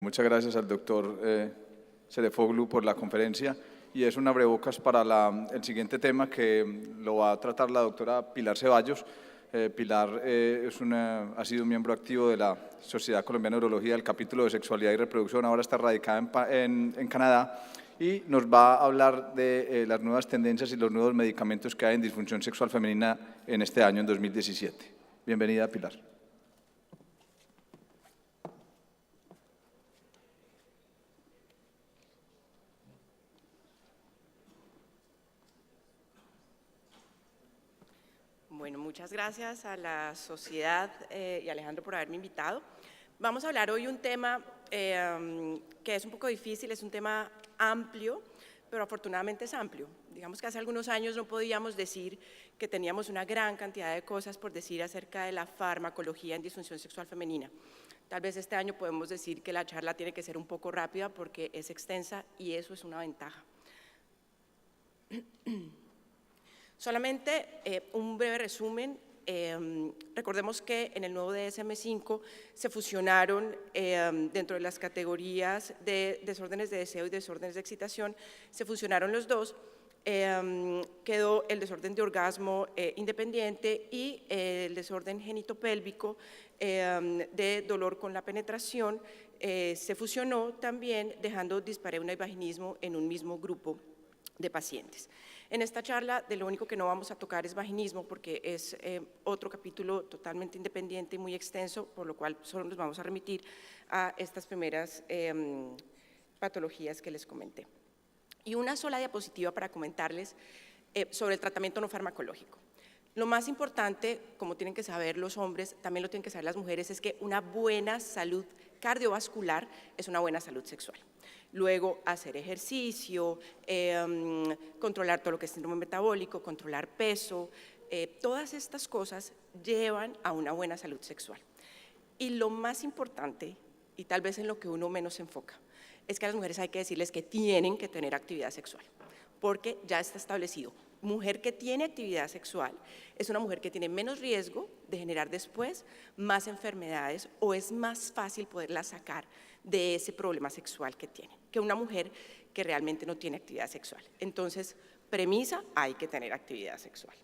Muchas gracias al doctor Serefoglu por la conferencia y es un abrebocas para el siguiente tema que lo va a tratar la doctora Pilar Ceballos. Pilar ha sido un miembro activo de la Sociedad Colombiana de Urología del capítulo de Sexualidad y Reproducción, ahora está radicada en Canadá y nos va a hablar de las nuevas tendencias y los nuevos medicamentos que hay en disfunción sexual femenina en este año, en 2017. Bienvenida, Pilar. Bueno, muchas gracias a la sociedad y a Alejandro por haberme invitado. Vamos a hablar hoy un tema que es un poco difícil, es un tema amplio, pero afortunadamente es amplio. Digamos que hace algunos años no podíamos decir que teníamos una gran cantidad de cosas por decir acerca de la farmacología en disfunción sexual femenina. Tal vez este año podemos decir que la charla tiene que ser un poco rápida porque es extensa y eso es una ventaja. Solamente un breve resumen. Recordemos que en el nuevo DSM-5 se fusionaron dentro de las categorías de desórdenes de deseo y desórdenes de excitación, se fusionaron los dos. Quedó el desorden de orgasmo independiente y el desorden genitopélvico de dolor con la penetración se fusionó también, dejando dispareunia y vaginismo en un mismo grupo de pacientes. En esta charla de lo único que no vamos a tocar es vaginismo porque es otro capítulo totalmente independiente y muy extenso, por lo cual solo nos vamos a remitir a estas primeras patologías que les comenté. Y una sola diapositiva para comentarles sobre el tratamiento no farmacológico. Lo más importante, como tienen que saber los hombres, también lo tienen que saber las mujeres, es que una buena salud cardiovascular es una buena salud sexual. Luego, hacer ejercicio, controlar todo lo que es síndrome metabólico, controlar peso, todas estas cosas llevan a una buena salud sexual. Y lo más importante, y tal vez en lo que uno menos se enfoca, es que a las mujeres hay que decirles que tienen que tener actividad sexual, porque ya está establecido. Mujer que tiene actividad sexual es una mujer que tiene menos riesgo de generar después más enfermedades o es más fácil poderla sacar de ese problema sexual que tiene, que una mujer que realmente no tiene actividad sexual. Entonces, premisa, hay que tener actividad sexual.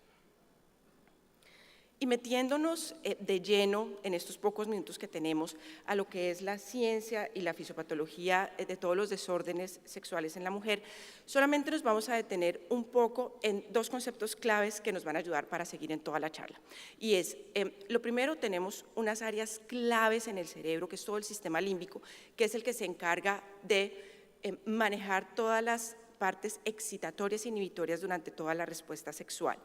Y metiéndonos de lleno en estos pocos minutos que tenemos a lo que es la ciencia y la fisiopatología de todos los desórdenes sexuales en la mujer, solamente nos vamos a detener un poco en dos conceptos claves que nos van a ayudar para seguir en toda la charla. Y es, lo primero, tenemos unas áreas claves en el cerebro, que es todo el sistema límbico, que es el que se encarga de manejar todas las partes excitatorias e inhibitorias durante toda la respuesta sexual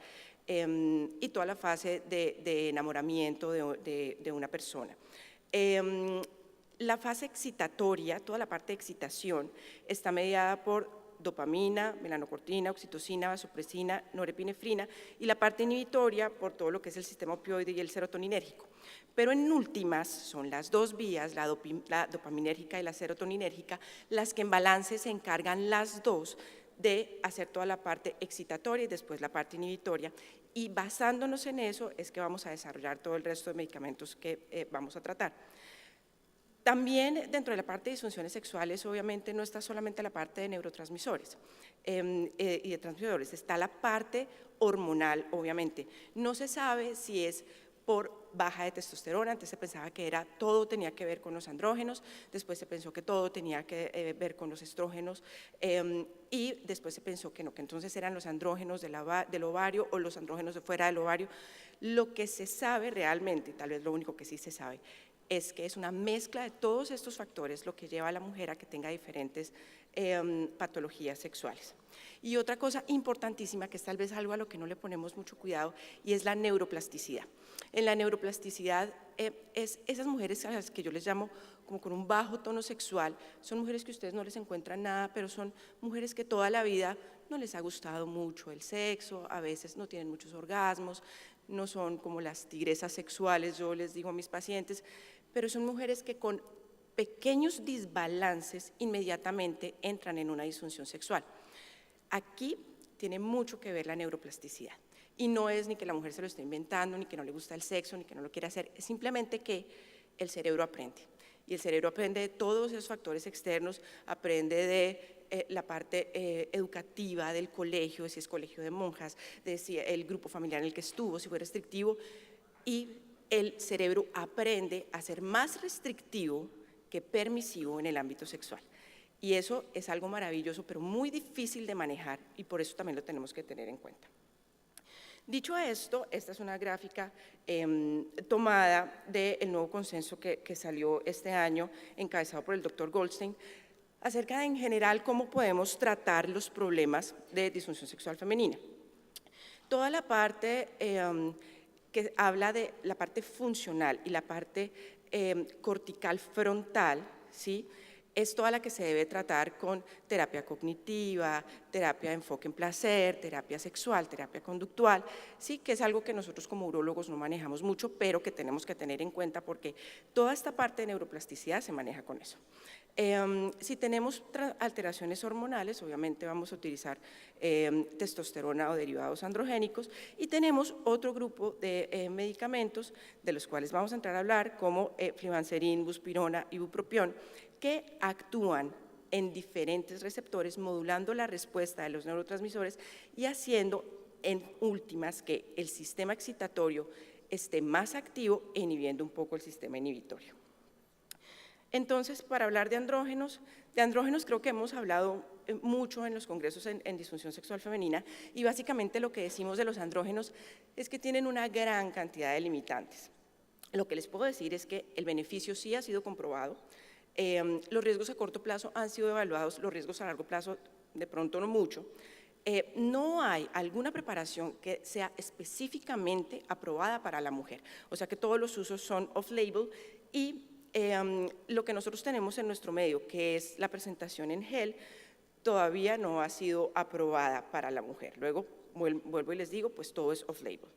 y toda la fase de enamoramiento de una persona. La fase excitatoria, toda la parte de excitación, está mediada por dopamina, melanocortina, oxitocina, vasopresina, norepinefrina, y la parte inhibitoria por todo lo que es el sistema opioide y el serotoninérgico. Pero en últimas son las dos vías, la dopaminérgica y la serotoninérgica, las que en balance se encargan las dos de hacer toda la parte excitatoria y después la parte inhibitoria, y basándonos en eso es que vamos a desarrollar todo el resto de medicamentos que vamos a tratar. También dentro de la parte de disfunciones sexuales obviamente no está solamente la parte de neurotransmisores y de transmisores, está la parte hormonal obviamente. No se sabe si es por baja de testosterona, antes se pensaba que todo tenía que ver con los andrógenos, después se pensó que todo tenía que ver con los estrógenos y después se pensó que no, que entonces eran los andrógenos del ovario o los andrógenos de fuera del ovario. Lo que se sabe realmente, tal vez lo único que sí se sabe, es que es una mezcla de todos estos factores lo que lleva a la mujer a que tenga diferentes patologías sexuales. Y otra cosa importantísima, que es tal vez algo a lo que no le ponemos mucho cuidado, y es la neuroplasticidad. En la neuroplasticidad, esas mujeres a las que yo les llamo como con un bajo tono sexual, son mujeres que ustedes no les encuentran nada, pero son mujeres que toda la vida no les ha gustado mucho el sexo, a veces no tienen muchos orgasmos, no son como las tigresas sexuales, yo les digo a mis pacientes, pero son mujeres que con pequeños desbalances inmediatamente entran en una disfunción sexual. Aquí tiene mucho que ver la neuroplasticidad. Y no es ni que la mujer se lo esté inventando, ni que no le gusta el sexo, ni que no lo quiera hacer, es simplemente que el cerebro aprende. y el cerebro aprende de todos esos factores externos, aprende de la parte educativa del colegio, si es colegio de monjas, de si el grupo familiar en el que estuvo, si fue restrictivo, y el cerebro aprende a ser más restrictivo que permisivo en el ámbito sexual. Y eso es algo maravilloso, pero muy difícil de manejar, y por eso también lo tenemos que tener en cuenta. Dicho esto, esta es una gráfica tomada del nuevo consenso que salió este año, encabezado por el doctor Goldstein, acerca de, en general, cómo podemos tratar los problemas de disfunción sexual femenina. Toda la parte que habla de la parte funcional y la parte cortical frontal, ¿sí?, es toda la que se debe tratar con terapia cognitiva, terapia de enfoque en placer, terapia sexual, terapia conductual, sí, que es algo que nosotros como urólogos no manejamos mucho, pero que tenemos que tener en cuenta porque toda esta parte de neuroplasticidad se maneja con eso. Si tenemos alteraciones hormonales, obviamente vamos a utilizar testosterona o derivados androgénicos, y tenemos otro grupo de medicamentos de los cuales vamos a entrar a hablar, como flibanserin, buspirona, ibupropión, que actúan en diferentes receptores, modulando la respuesta de los neurotransmisores y haciendo en últimas que el sistema excitatorio esté más activo e inhibiendo un poco el sistema inhibitorio. Entonces, para hablar de andrógenos creo que hemos hablado mucho en los congresos en disfunción sexual femenina, y básicamente lo que decimos de los andrógenos es que tienen una gran cantidad de limitantes. Lo que les puedo decir es que el beneficio sí ha sido comprobado. Los riesgos a corto plazo han sido evaluados, los riesgos a largo plazo de pronto no mucho. No hay alguna preparación que sea específicamente aprobada para la mujer, o sea que todos los usos son off-label, y lo que nosotros tenemos en nuestro medio, que es la presentación en gel, todavía no ha sido aprobada para la mujer. Luego, vuelvo y les digo, pues todo es off-label.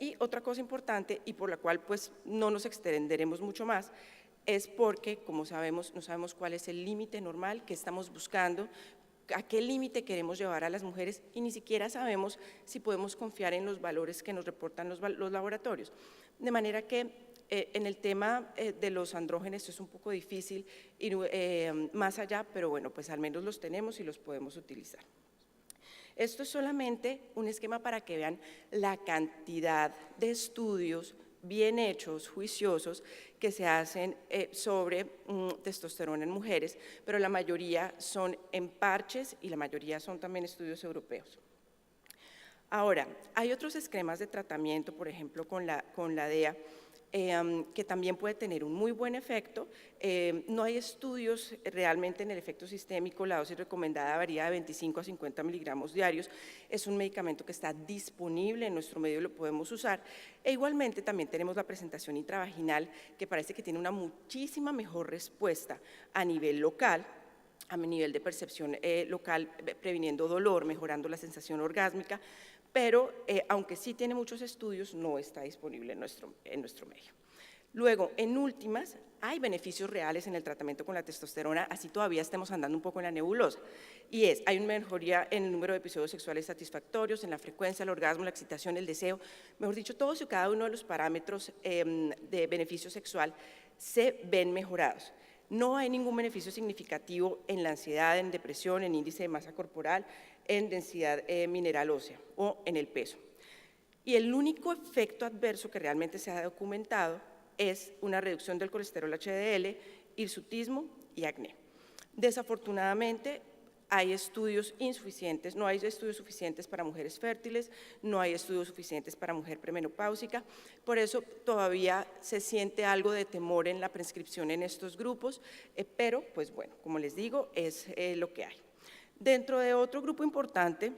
Y otra cosa importante, y por la cual pues no nos extenderemos mucho más, es porque, como sabemos, no sabemos cuál es el límite normal que estamos buscando, a qué límite queremos llevar a las mujeres, y ni siquiera sabemos si podemos confiar en los valores que nos reportan los laboratorios. De manera que en el tema de los andrógenos es un poco difícil ir más allá, pero bueno, pues al menos los tenemos y los podemos utilizar. Esto es solamente un esquema para que vean la cantidad de estudios bien hechos, juiciosos, que se hacen sobre testosterona en mujeres, pero la mayoría son en parches y la mayoría son también estudios europeos. Ahora, hay otros esquemas de tratamiento, por ejemplo, con la DEA, que también puede tener un muy buen efecto. No hay estudios realmente en el efecto sistémico, la dosis recomendada varía de 25 a 50 miligramos diarios, es un medicamento que está disponible en nuestro medio y lo podemos usar, e igualmente también tenemos la presentación intravaginal, que parece que tiene una muchísima mejor respuesta a nivel local, a nivel de percepción local, previniendo dolor, mejorando la sensación orgásmica, pero aunque sí tiene muchos estudios, no está disponible en nuestro medio. Luego, en últimas, hay beneficios reales en el tratamiento con la testosterona, así todavía estemos andando un poco en la nebulosa, y hay una mejoría en el número de episodios sexuales satisfactorios, en la frecuencia, el orgasmo, la excitación, el deseo, mejor dicho, todos y cada uno de los parámetros de beneficio sexual se ven mejorados. No hay ningún beneficio significativo en la ansiedad, en depresión, en índice de masa corporal, en densidad mineral ósea o en el peso. Y el único efecto adverso que realmente se ha documentado es una reducción del colesterol HDL, hirsutismo y acné. Desafortunadamente, hay estudios insuficientes, no hay estudios suficientes para mujeres fértiles, no hay estudios suficientes para mujer premenopáusica, por eso todavía se siente algo de temor en la prescripción en estos grupos, pero pues bueno, como les digo, es lo que hay. Dentro de otro grupo importante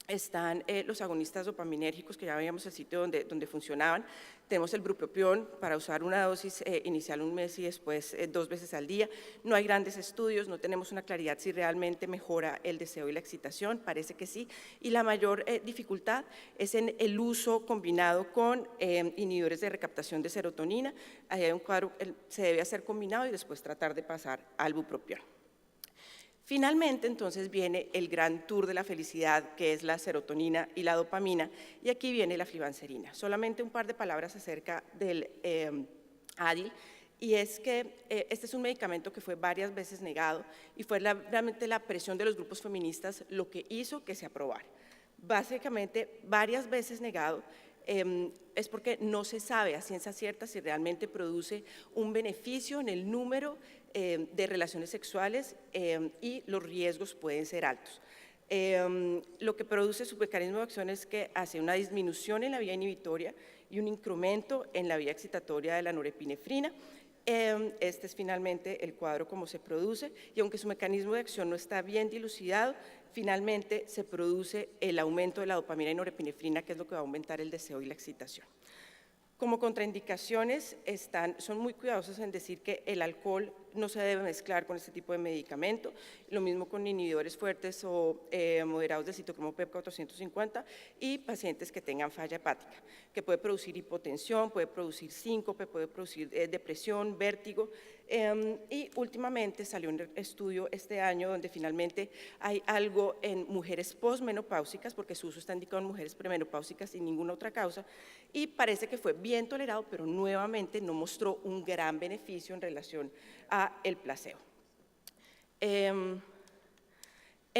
están los agonistas dopaminérgicos, que ya veíamos el sitio donde funcionaban. Tenemos el bupropión para usar una dosis inicial un mes y después 2 veces al día. No hay grandes estudios, no tenemos una claridad si realmente mejora el deseo y la excitación, parece que sí. Y la mayor dificultad es en el uso combinado con inhibidores de recaptación de serotonina. Ahí hay un cuadro, se debe hacer combinado y después tratar de pasar al bupropión. Finalmente, entonces, viene el gran tour de la felicidad, que es la serotonina y la dopamina, y aquí viene la flibanserina. Solamente un par de palabras acerca del Adil, y es que este es un medicamento que fue varias veces negado y fue realmente la presión de los grupos feministas lo que hizo que se aprobara. Básicamente, varias veces negado, es porque no se sabe a ciencia cierta si realmente produce un beneficio en el número de relaciones sexuales y los riesgos pueden ser altos. Lo que produce su mecanismo de acción es que hace una disminución en la vía inhibitoria y un incremento en la vía excitatoria de la norepinefrina. Este es finalmente el cuadro como se produce, y aunque su mecanismo de acción no está bien dilucidado, finalmente se produce el aumento de la dopamina y norepinefrina, que es lo que va a aumentar el deseo y la excitación. Como contraindicaciones son muy cuidadosos en decir que el alcohol no se debe mezclar con este tipo de medicamento, lo mismo con inhibidores fuertes o moderados del citocromo PEP 450 y pacientes que tengan falla hepática, que puede producir hipotensión, puede producir síncope, puede producir depresión, vértigo. Y últimamente salió un estudio este año donde finalmente hay algo en mujeres posmenopáusicas, porque su uso está indicado en mujeres premenopáusicas sin ninguna otra causa, y parece que fue bien tolerado, pero nuevamente no mostró un gran beneficio en relación a el placebo. En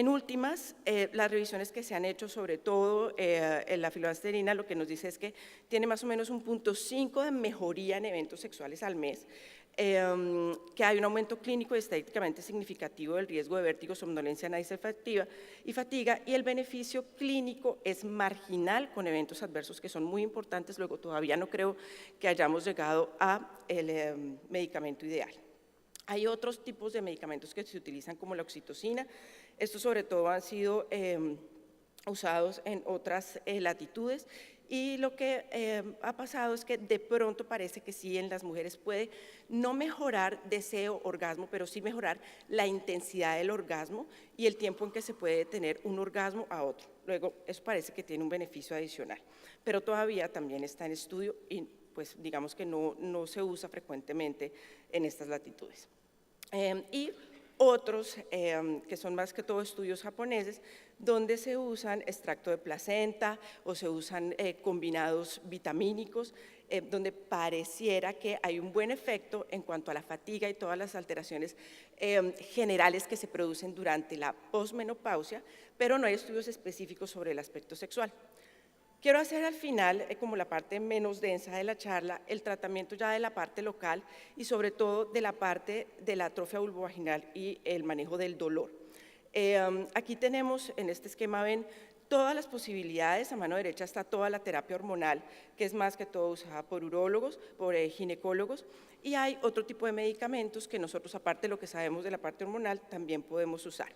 últimas, las revisiones que se han hecho, sobre todo en la filoxasterina, lo que nos dice es que tiene más o menos un 0.5 de mejoría en eventos sexuales al mes, que hay un aumento clínico y estadísticamente significativo del riesgo de vértigo, somnolencia, náusea y fatiga, y el beneficio clínico es marginal con eventos adversos que son muy importantes. Luego, todavía no creo que hayamos llegado al medicamento ideal. Hay otros tipos de medicamentos que se utilizan como la oxitocina. Estos sobre todo han sido usados en otras latitudes, y lo que ha pasado es que de pronto parece que sí en las mujeres puede no mejorar deseo, orgasmo, pero sí mejorar la intensidad del orgasmo y el tiempo en que se puede tener un orgasmo a otro. Luego, eso parece que tiene un beneficio adicional, pero todavía también está en estudio y pues digamos que no se usa frecuentemente en estas latitudes. Y otros que son más que todo estudios japoneses, donde se usan extracto de placenta o se usan combinados vitamínicos, donde pareciera que hay un buen efecto en cuanto a la fatiga y todas las alteraciones generales que se producen durante la posmenopausia, pero no hay estudios específicos sobre el aspecto sexual. Quiero hacer al final, como la parte menos densa de la charla, el tratamiento ya de la parte local y sobre todo de la parte de la atrofia vulvovaginal y el manejo del dolor. Aquí tenemos, en este esquema ven todas las posibilidades. A mano derecha está toda la terapia hormonal, que es más que todo usada por urólogos, por ginecólogos, y hay otro tipo de medicamentos que nosotros, aparte de lo que sabemos de la parte hormonal, también podemos usar.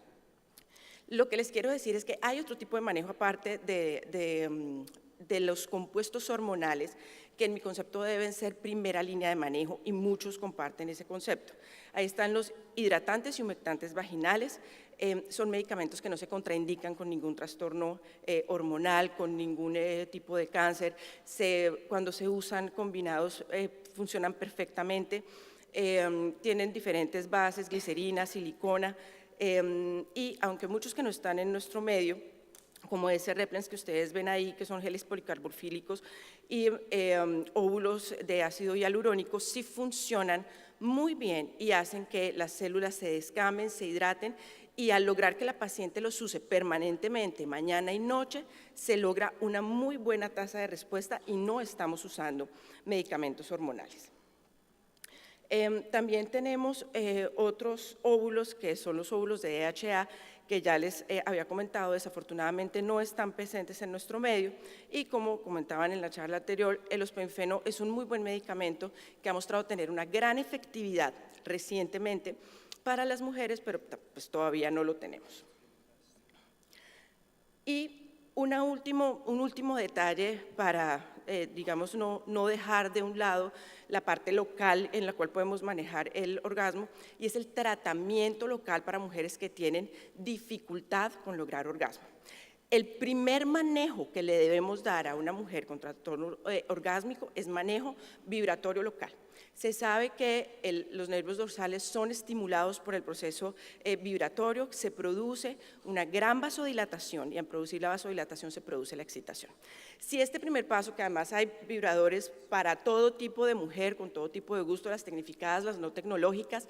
Lo que les quiero decir es que hay otro tipo de manejo aparte de los compuestos hormonales, que en mi concepto deben ser primera línea de manejo, y muchos comparten ese concepto. Ahí están los hidratantes y humectantes vaginales. Son medicamentos que no se contraindican con ningún trastorno hormonal, con ningún tipo de cáncer. Cuando se usan combinados funcionan perfectamente. Tienen diferentes bases, glicerina, silicona, y aunque muchos que no están en nuestro medio, como ese Replens que ustedes ven ahí, que son geles policarbofílicos y óvulos de ácido hialurónico, sí funcionan muy bien y hacen que las células se descamen, se hidraten, y al lograr que la paciente los use permanentemente, mañana y noche, se logra una muy buena tasa de respuesta y no estamos usando medicamentos hormonales. También tenemos otros óvulos, que son los óvulos de DHA, que ya les había comentado, desafortunadamente no están presentes en nuestro medio, y como comentaban en la charla anterior, el ospenfeno es un muy buen medicamento que ha mostrado tener una gran efectividad recientemente para las mujeres, pero pues todavía no lo tenemos. Y un último detalle para, digamos, no dejar de un lado la parte local en la cual podemos manejar el orgasmo, y es el tratamiento local para mujeres que tienen dificultad con lograr orgasmo. El primer manejo que le debemos dar a una mujer con trastorno orgásmico es manejo vibratorio local. Se sabe que los nervios dorsales son estimulados por el proceso vibratorio, se produce una gran vasodilatación y al producir la vasodilatación se produce la excitación. Si este primer paso, que además hay vibradores para todo tipo de mujer, con todo tipo de gusto, las tecnificadas, las no tecnológicas,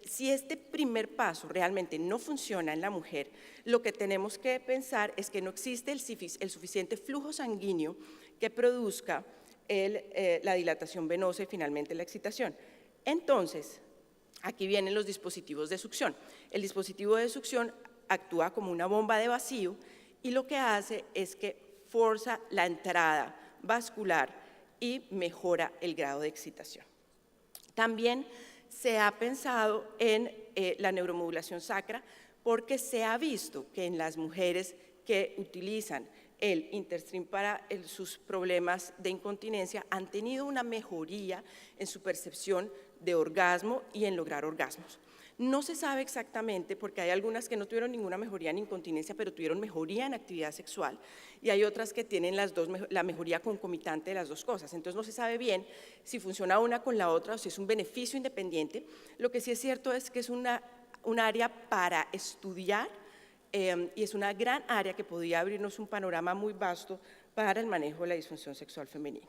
si este primer paso realmente no funciona en la mujer, lo que tenemos que pensar es que no existe el suficiente flujo sanguíneo que produzca la dilatación venosa y finalmente la excitación. Entonces, aquí vienen los dispositivos de succión. El dispositivo de succión actúa como una bomba de vacío y lo que hace es que forza la entrada vascular y mejora el grado de excitación. También se ha pensado en la neuromodulación sacra porque se ha visto que en las mujeres que utilizan el Interstream para sus problemas de incontinencia han tenido una mejoría en su percepción de orgasmo y en lograr orgasmos. No se sabe exactamente porque hay algunas que no tuvieron ninguna mejoría en incontinencia, pero tuvieron mejoría en actividad sexual y hay otras que tienen la mejoría concomitante de las dos cosas. Entonces no se sabe bien si funciona una con la otra o si es un beneficio independiente. Lo que sí es cierto es que es un área para estudiar y es una gran área que podría abrirnos un panorama muy vasto para el manejo de la disfunción sexual femenina.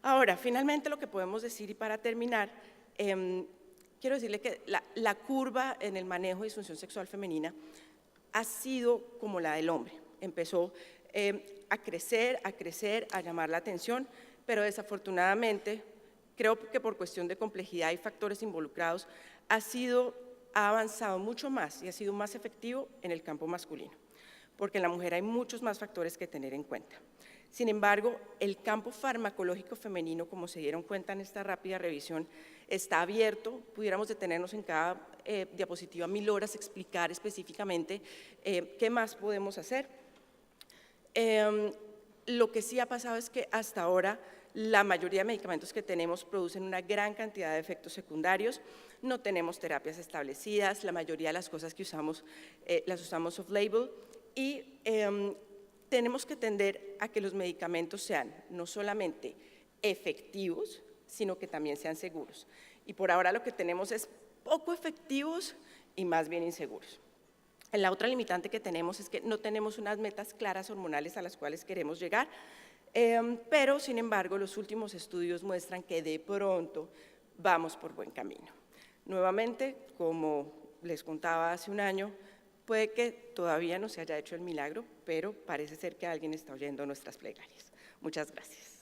Ahora, finalmente lo que podemos decir y para terminar, quiero decirle que la curva en el manejo de disfunción sexual femenina ha sido como la del hombre. Empezó a crecer, a llamar la atención, pero desafortunadamente, creo que por cuestión de complejidad y factores involucrados, ha avanzado mucho más y ha sido más efectivo en el campo masculino, porque en la mujer hay muchos más factores que tener en cuenta. Sin embargo, el campo farmacológico femenino, como se dieron cuenta en esta rápida revisión, está abierto. Pudiéramos detenernos en cada diapositiva 1000 horas, explicar específicamente qué más podemos hacer. Lo que sí ha pasado es que hasta ahora la mayoría de medicamentos que tenemos producen una gran cantidad de efectos secundarios, no tenemos terapias establecidas, la mayoría de las cosas que usamos las usamos off-label y tenemos que tender a que los medicamentos sean no solamente efectivos, sino que también sean seguros. Y por ahora lo que tenemos es poco efectivos y más bien inseguros. La otra limitante que tenemos es que no tenemos unas metas claras hormonales a las cuales queremos llegar, pero sin embargo los últimos estudios muestran que de pronto vamos por buen camino. Nuevamente, como les contaba hace un año, puede que todavía no se haya hecho el milagro, pero parece ser que alguien está oyendo nuestras plegarias. Muchas gracias.